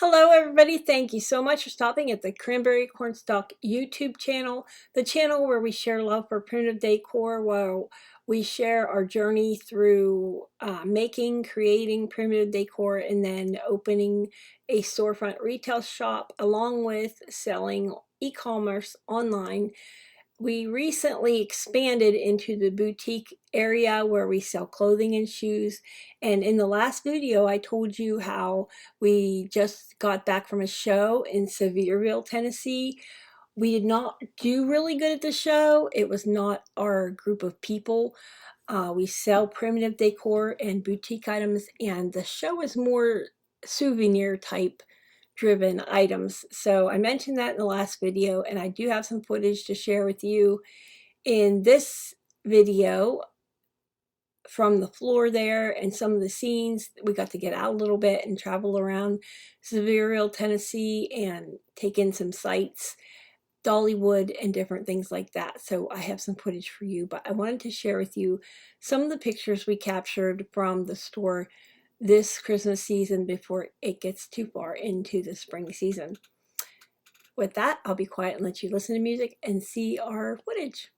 Hello, everybody. Thank you so much for stopping at the Cranberry Cornstalk YouTube channel, the channel where we share love for primitive decor, where we share our journey through creating primitive decor, and then opening a storefront retail shop, along with selling e-commerce online. We recently expanded into the boutique area where we sell clothing and shoes. And in the last video, I told you how we just got back from a show in Sevierville, Tennessee. We did not do really good at the show. It was not our group of people. We sell primitive decor and boutique items, and the show is more souvenir type driven items. So I mentioned that in the last video, and I do have some footage to share with you in this video from the floor there and some of the scenes. We got to get out a little bit and travel around Sevierville, Tennessee, and take in some sights, Dollywood, and different things like that. So I have some footage for you, but I wanted to share with you some of the pictures we captured from the store this Christmas season before it gets too far into the spring season. With that, I'll be quiet and let you listen to music and see our footage.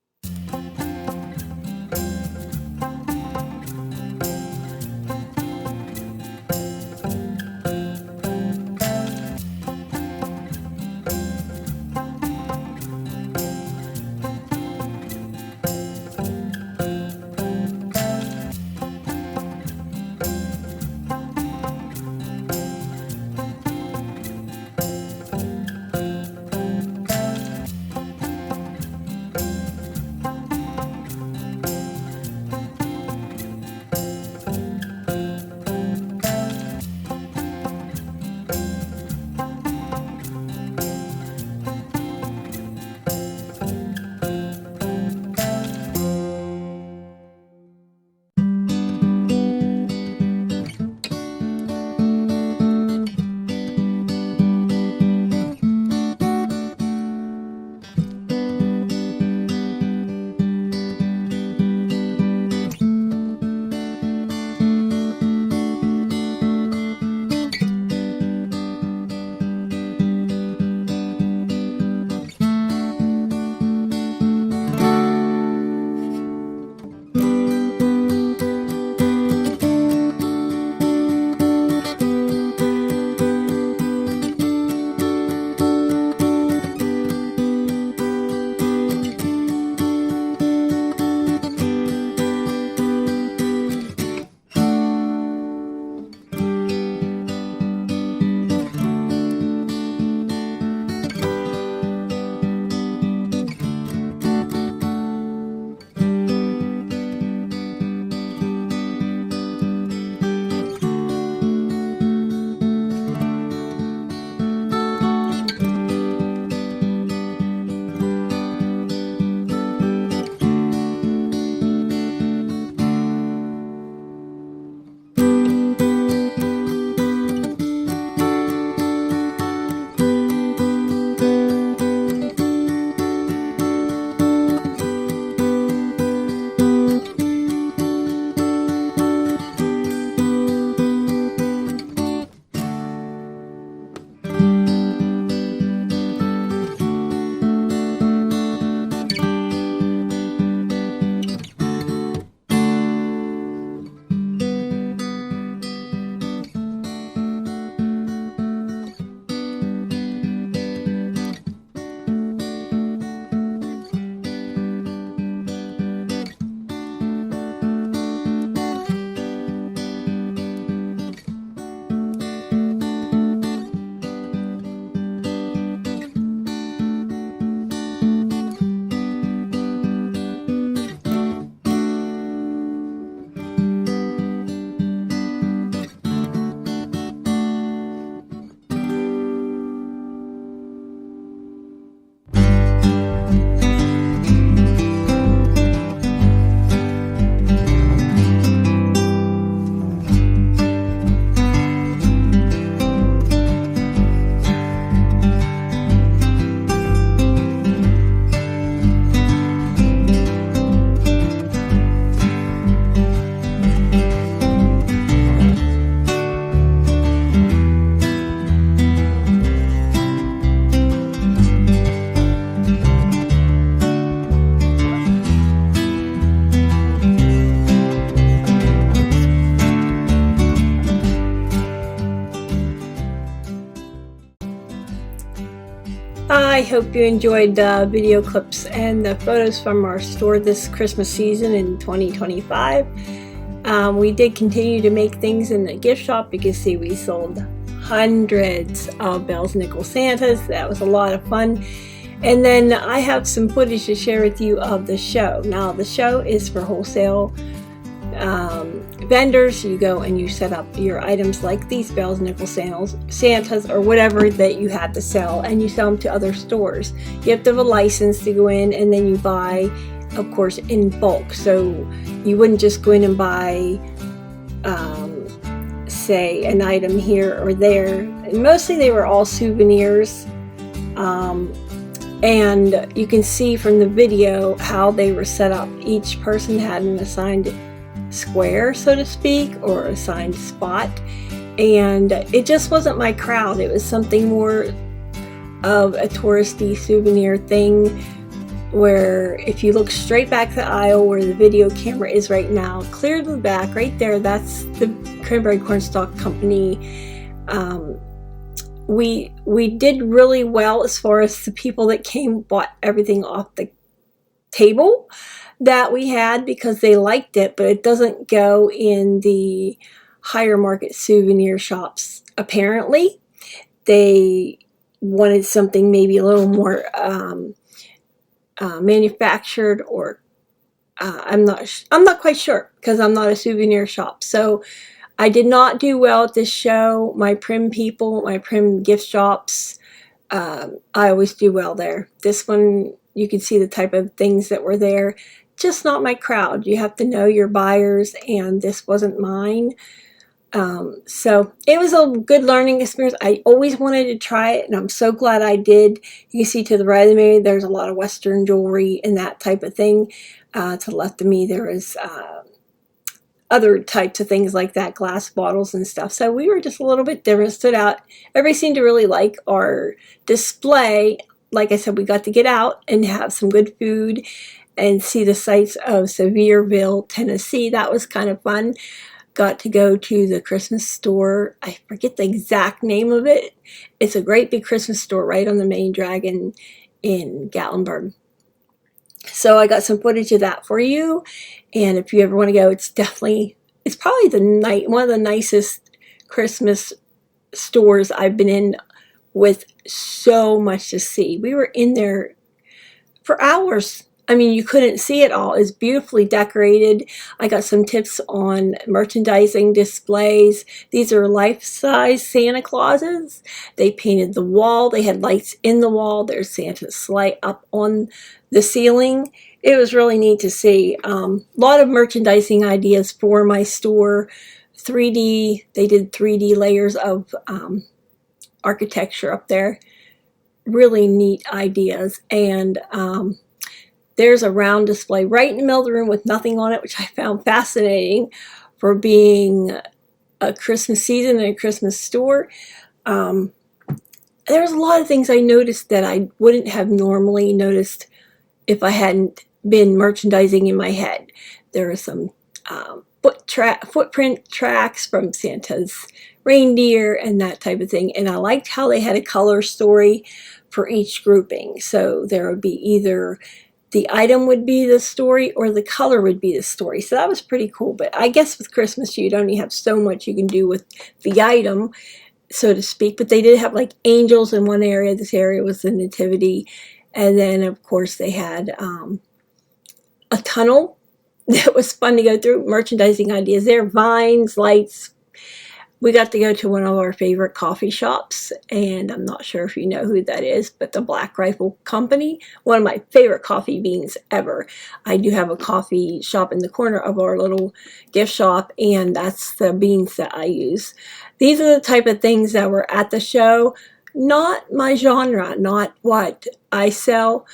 I hope you enjoyed the video clips and the photos from our store this Christmas season in 2025. We did continue to make things in the gift shop. You can see we sold hundreds of bells, nickel Santas. That was a lot of fun. And then I have some footage to share with you of the show. Now the show is for wholesale vendors. You go and you set up your items like these bells, nickel Santas, or whatever that you have to sell, and you sell them to other stores. You have to have a license to go in, and then you buy, of course, in bulk. So you wouldn't just go in and buy say an item here or there. And mostly they were all souvenirs, and you can see from the video how they were set up. Each person had an assigned square, so to speak, or assigned spot, and it just wasn't my crowd. It was something more of a touristy souvenir thing, where if you look straight back the aisle where the video camera is right now, clear to the back right there, that's the Cranberry Cornstalk Company. We did really well as far as the people that came bought everything off the table that we had because they liked it, but it doesn't go in the higher market souvenir shops. Apparently they wanted something maybe a little more manufactured, or I'm not quite sure because I'm not a souvenir shop. So I did not do well at this show. My Prim people, my Prim gift shops, I always do well there. This one, you can see the type of things that were there. Just not my crowd. You have to know your buyers, and this wasn't mine. So it was a good learning experience. I always wanted to try it, and I'm so glad I did. You can see to the right of me, there's a lot of Western jewelry and that type of thing. To the left of me, there is other types of things like that, glass bottles and stuff. So we were just a little bit different, stood out. Everybody seemed to really like our display. Like I said, we got to get out and have some good food and see the sights of Sevierville, Tennessee. That was kind of fun. Got to go to the Christmas store. I forget the exact name of it. It's a great big Christmas store right on the main drag in Gatlinburg. So I got some footage of that for you. And if you ever want to go, it's probably one of the nicest Christmas stores I've been in, with so much to see. We were in there for hours. I mean, you couldn't see it all. It's beautifully decorated. I got some tips on merchandising displays. These are life-size Santa Clauses. They painted the wall. They had lights in the wall. There's Santa's sleigh up on the ceiling. It was really neat to see. A lot of merchandising ideas for my store. 3D. They did 3D layers of architecture up there. Really neat ideas. And there's a round display right in the middle of the room with nothing on it, which I found fascinating for being a Christmas season and a Christmas store. There's a lot of things I noticed that I wouldn't have normally noticed if I hadn't been merchandising in my head. There are some footprint tracks from Santa's reindeer and that type of thing. And I liked how they had a color story for each grouping. So there would be either the item would be the story or the color would be the story. So that was pretty cool. But I guess with Christmas, you'd only have so much you can do with the item, so to speak. But they did have like angels in one area. This area was the nativity. And then, of course, they had a tunnel that was fun to go through. Merchandising ideas there. Vines, lights. We got to go to one of our favorite coffee shops, and I'm not sure if you know who that is, but the Black Rifle Company, one of my favorite coffee beans ever. I do have a coffee shop in the corner of our little gift shop, and that's the beans that I use. These are the type of things that were at the show. Not my genre, not what I sell.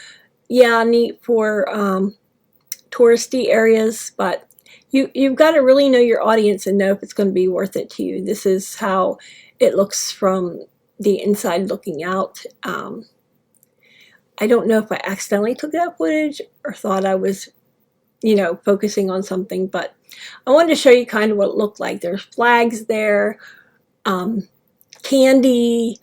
Yeah, neat for touristy areas, but You've got to really know your audience and know if it's going to be worth it to you. This is how it looks from the inside looking out. I don't know if I accidentally took that footage or thought I was, focusing on something, but I wanted to show you kind of what it looked like. There's flags there, candy,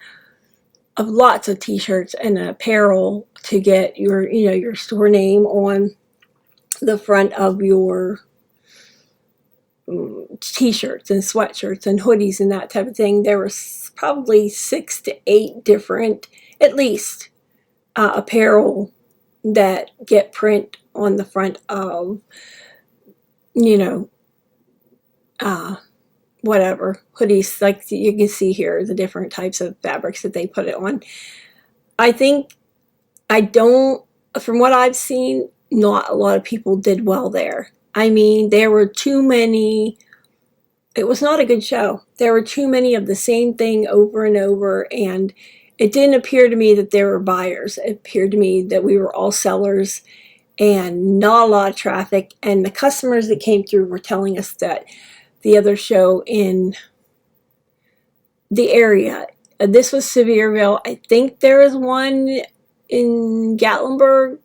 of lots of t-shirts and apparel to get your, your store name on the front of your t-shirts and sweatshirts and hoodies and that type of thing. There were probably 6 to 8 different, at least, apparel that get print on the front of, whatever, hoodies, like you can see here, the different types of fabrics that they put it on. From what I've seen, not a lot of people did well there. I mean, there were too many, it was not a good show. There were too many of the same thing over and over, and it didn't appear to me that there were buyers. It appeared to me that we were all sellers and not a lot of traffic, and the customers that came through were telling us that the other show in the area, this was Sevierville. I think there is one in Gatlinburg.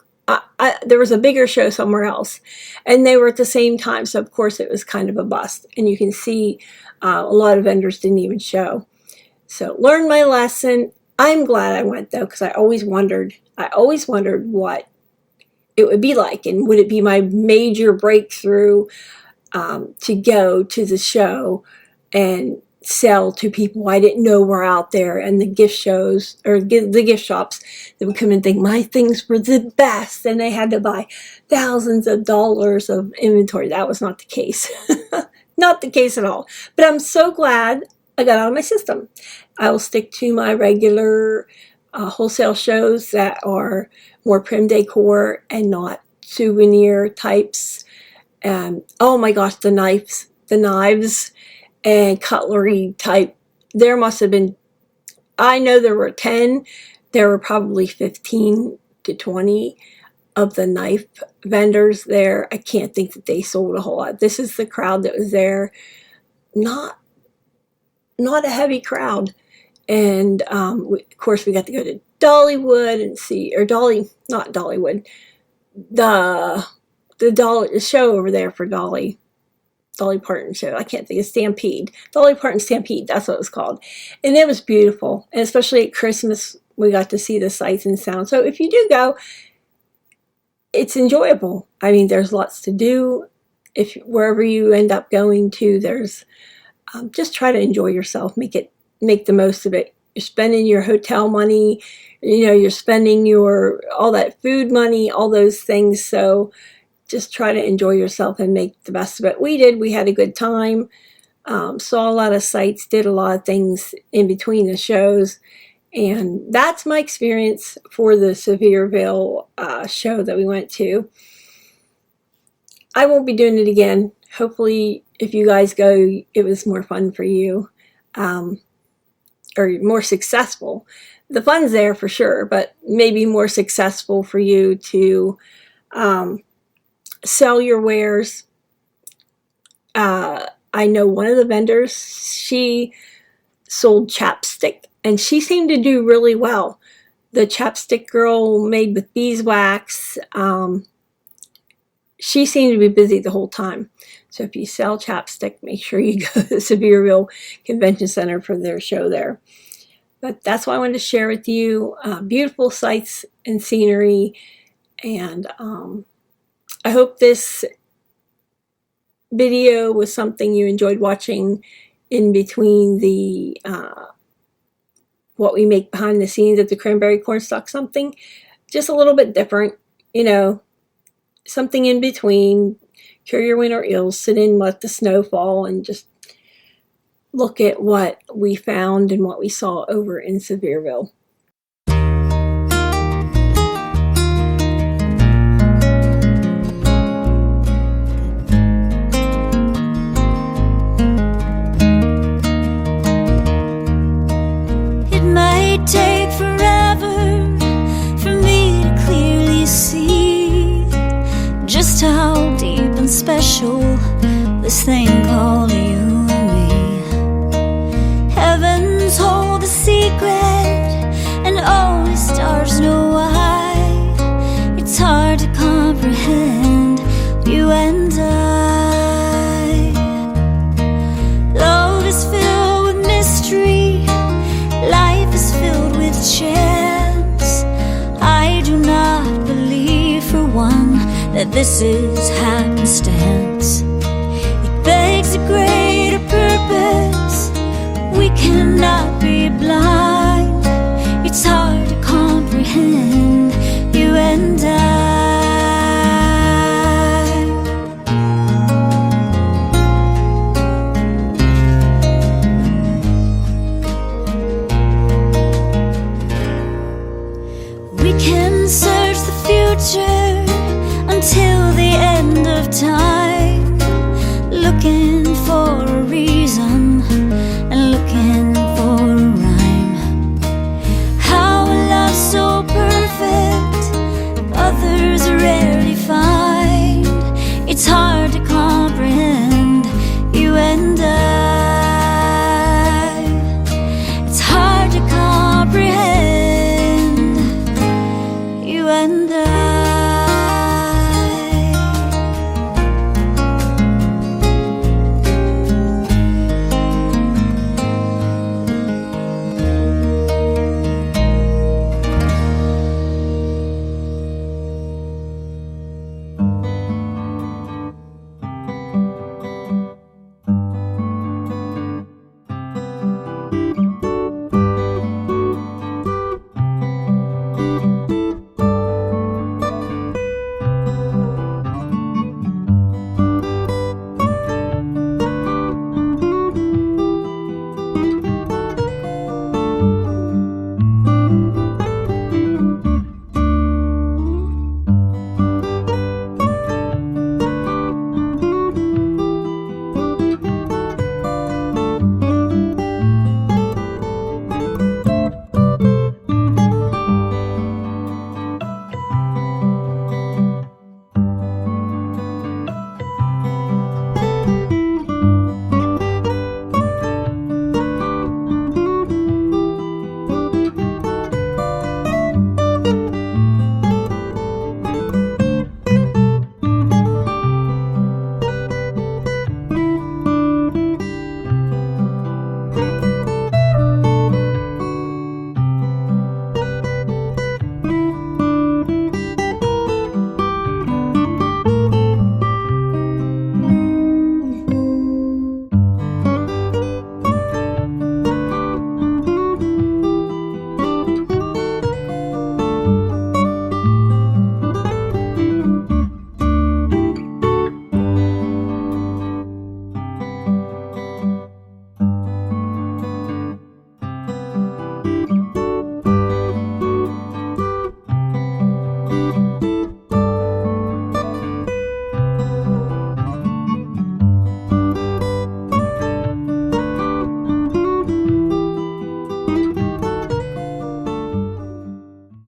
There was a bigger show somewhere else, and they were at the same time, so of course it was kind of a bust. And you can see a lot of vendors didn't even show. So learned my lesson. I'm glad I went though, because I always wondered what it would be like, and would it be my major breakthrough to go to the show and sell to people I didn't know were out there, and the gift shows or the gift shops that would come and think my things were the best and they had to buy thousands of dollars of inventory. That was not the case. Not the case at all. But I'm so glad I got out of my system. I will stick to my regular wholesale shows that are more prim decor and not souvenir types. Oh my gosh, the knives and cutlery type. There must have been, I know there were 10, there were probably 15 to 20 of the knife vendors there. I can't think that they sold a whole lot. This is the crowd that was there. Not a heavy crowd. And of course we got to go to Dollywood and see, or not Dollywood, the show over there for Dolly Parton show. I can't think of Stampede. Dolly Parton Stampede, that's what it was called. And it was beautiful. And especially at Christmas, we got to see the sights and sounds. So if you do go, it's enjoyable. I mean, there's lots to do. Wherever you end up going to, there's just try to enjoy yourself. Make the most of it. You're spending your hotel money, you're spending all that food money, all those things. So just try to enjoy yourself and make the best of it. We did. We had a good time. Saw a lot of sights, did a lot of things in between the shows. And that's my experience for the Sevierville show that we went to. I won't be doing it again. Hopefully, if you guys go, it was more fun for you. Or more successful. The fun's there for sure, but maybe more successful for you to sell your wares. I know one of the vendors, she sold chapstick, and she seemed to do really well. The chapstick girl made with beeswax. She seemed to be busy the whole time. So if you sell chapstick, make sure you go to the Sevierville Convention Center for their show there. But that's what I wanted to share with you. Beautiful sights and scenery. And I hope this video was something you enjoyed watching in between the what we make behind the scenes at the Cranberry Cornstalk. Something just a little bit different, something in between. Cure your winter ills, sit in, let the snow fall, and just look at what we found and what we saw over in Sevierville. It might take forever for me to clearly see just how deep and special this thing called you and me. Heavens hold the secret, and only stars know why. It's hard to comprehend you and I. Love is filled with mystery, life is filled with change. that this is happenstance. It begs a greater purpose. We cannot be blind. It's hard to comprehend.